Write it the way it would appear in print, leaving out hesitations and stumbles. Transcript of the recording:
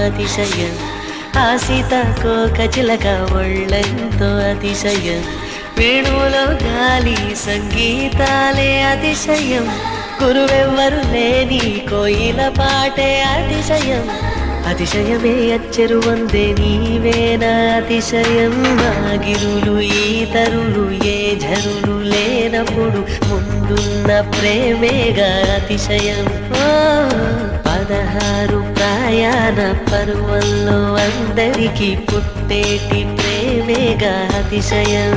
అతిశయం, ఆ సీతాకోక చిలక ఒళ్ళెంతో అతిశయం, వేణువులో గాలి సంగీతాలే అతిశయం, గురువెవ్వరు లేని కోయిల పాటే అతిశయం, అతిశయమే అచ్చెరు వందే నీవేనా అతిశయం, ఆగిరులు ఈతరులు ఏ ఝరులు లేనప్పుడు ముందున్న ప్రేమేగా అతిశయం. 16 ప్రయాణ పర్వంలో అందరికీ పుట్టేటి ప్రేమేగా అతిశయం.